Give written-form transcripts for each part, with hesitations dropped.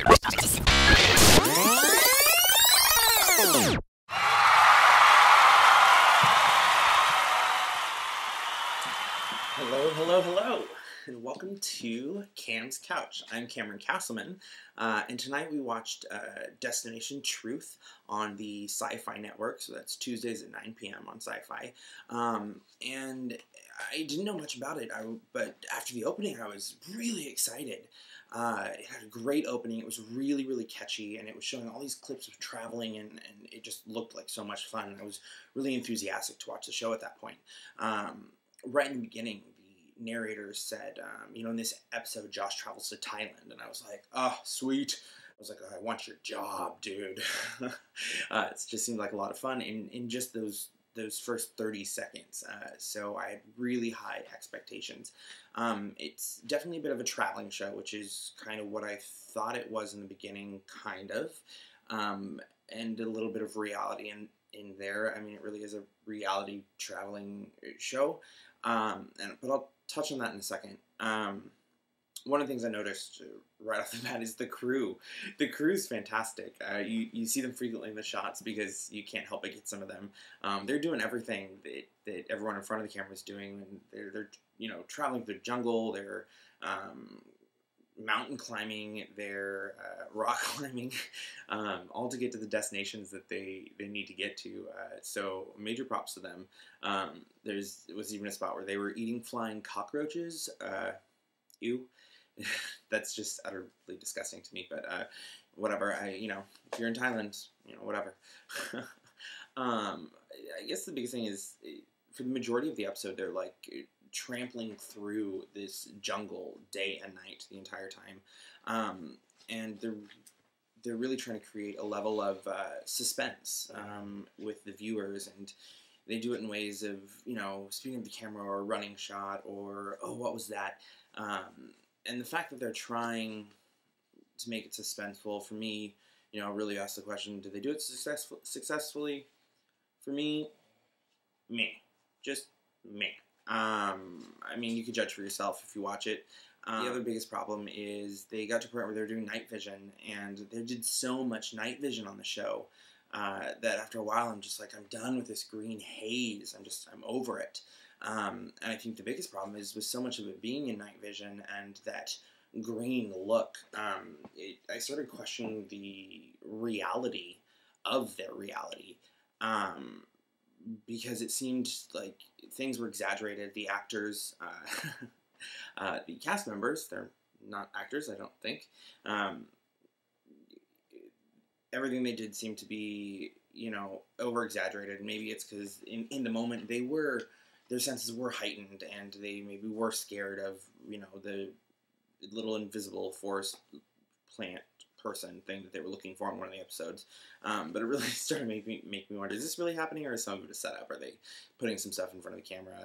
Hello, hello, hello, and welcome to Cam's Couch. I'm Cameron Castleman, and tonight we watched Destination Truth on the SyFy network, so that's Tuesdays at 9 p.m. on SyFy, and I didn't know much about it, but after the opening I was really excited. It had a great opening. It was really, really catchy, and it was showing all these clips of traveling, and it just looked like so much fun. I was really enthusiastic to watch the show at that point. Right in the beginning, the narrator said, in this episode, Josh travels to Thailand, and I was like, oh, sweet. I was like, oh, I want your job, dude. It just seemed like a lot of fun in just those first 30 seconds. So I had really high expectations. It's definitely a bit of a traveling show, which is kind of what I thought it was in the beginning, kind of, and a little bit of reality in there. I mean, it really is a reality traveling show, but I'll touch on that in a second. One of the things I noticed right off the bat is the crew. The crew's fantastic. You see them frequently in the shots because you can't help but get some of them. They're doing everything that everyone in front of the camera is doing. And they're traveling through the jungle. They're mountain climbing. They're rock climbing, all to get to the destinations that they need to get to. So major props to them. It was even a spot where they were eating flying cockroaches. Ew. That's just utterly disgusting to me, but whatever. If you're in Thailand, whatever. I guess the biggest thing is, for the majority of the episode, they're like trampling through this jungle day and night the entire time, and they're really trying to create a level of suspense with the viewers, and they do it in ways of speeding up the camera or a running shot or, oh, what was that? And the fact that they're trying to make it suspenseful, for me, really ask the question, did they do it successfully? For me, just me. I mean, you can judge for yourself if you watch it. The other biggest problem is they got to a point where they were doing night vision, and they did so much night vision on the show that after a while I'm just like, I'm done with this green haze. I'm over it. And I think the biggest problem is with so much of it being in night vision and that green look, I started questioning the reality of their reality, because it seemed like things were exaggerated. The actors, the cast members, they're not actors, I don't think. Everything they did seemed to be, over-exaggerated. Maybe it's because in the moment their senses were heightened, and they maybe were scared of, the little invisible forest plant person thing that they were looking for in one of the episodes. But it really started to make me wonder, is this really happening, or is some of it a setup? Are they putting some stuff in front of the camera?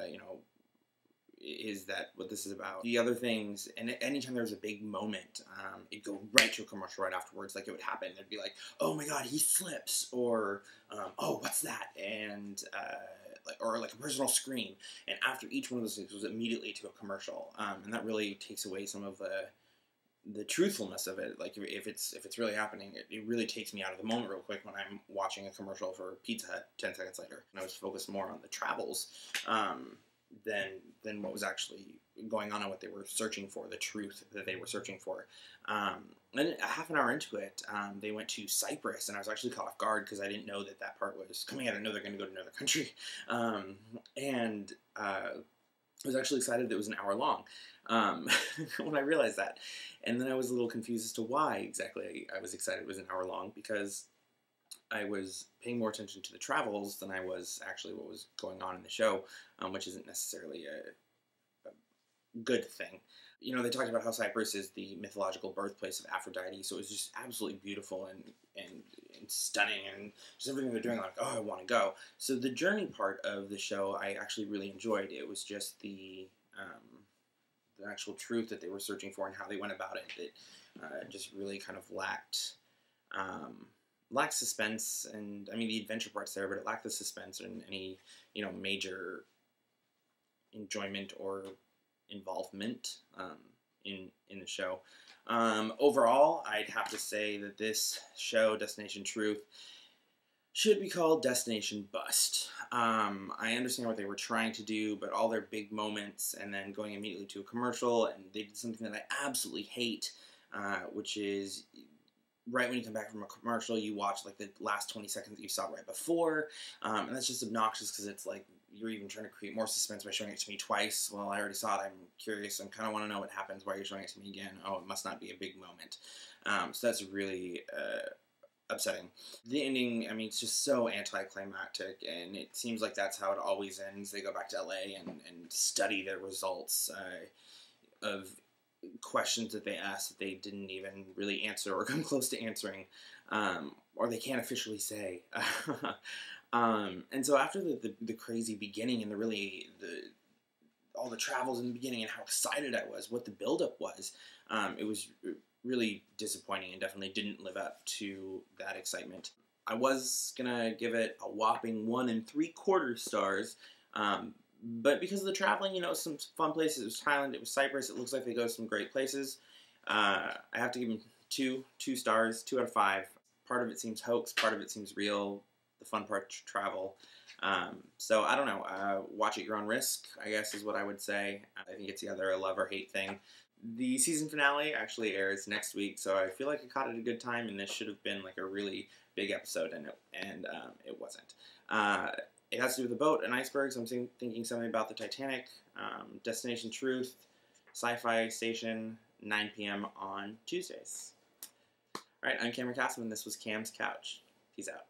Is that what this is about? The other things, and anytime there was a big moment, it'd go right to a commercial right afterwards, like it would happen. It'd be like, oh my god, he slips, or oh, what's that? And or like a personal scream. And after each one of those things was immediately to a commercial, and that really takes away some of the truthfulness of it. Like if it's really happening, it really takes me out of the moment real quick when I'm watching a commercial for Pizza Hut 10 seconds later. And I was focused more on the travels than what was actually going on and what they were searching for, the truth that they were searching for. And half an hour into it, they went to Cyprus, and I was actually caught off guard because I didn't know that part was coming out. I didn't know they're going to go to another country. And I was actually excited that it was an hour long when I realized that. And then I was a little confused as to why exactly I was excited it was an hour long, because I was paying more attention to the travels than I was actually what was going on in the show, which isn't necessarily a good thing. They talked about how Cyprus is the mythological birthplace of Aphrodite, so it was just absolutely beautiful and stunning, and just everything they're doing, I'm like, oh, I want to go. So the journey part of the show I actually really enjoyed. It was just the actual truth that they were searching for and how they went about it that just really kind of lacked suspense. And I mean, the adventure part's there, but it lacked the suspense and any major enjoyment or involvement. in the show. Overall, I'd have to say that this show, Destination Truth, should be called Destination Bust. I understand what they were trying to do, but all their big moments and then going immediately to a commercial, and they did something that I absolutely hate, which is right when you come back from a commercial, you watch like the last 20 seconds that you saw right before, and that's just obnoxious because it's like you're even trying to create more suspense by showing it to me twice. Well, I already saw it. I'm curious. I kind of want to know what happens. Why you're showing it to me again? Oh, it must not be a big moment. So that's really upsetting. The ending, I mean, it's just so anticlimactic, and it seems like that's how it always ends. They go back to LA and study the results of questions that they asked that they didn't even really answer or come close to answering, or they can't officially say. And so after the crazy beginning and all the travels in the beginning and how excited I was, what the buildup was, it was really disappointing and definitely didn't live up to that excitement. I was gonna give it a whopping 1 3/4 stars, but because of the traveling, you know, some fun places. It was Thailand, it was Cyprus. It looks like they go to some great places. I have to give them two stars, 2 out of 5. Part of it seems hoax, part of it seems real. The fun part, travel. So I don't know. Watch at your own risk, I guess, is what I would say. I think it's either a love or hate thing. The season finale actually airs next week, so I feel like I caught it at a good time, and this should have been like a really big episode, and it wasn't. It has to do with a boat and icebergs. I'm thinking something about the Titanic. Destination Truth, SyFy Station, 9 p.m. on Tuesdays. All right, I'm Cameron Castleman. This was Cam's Couch. Peace out.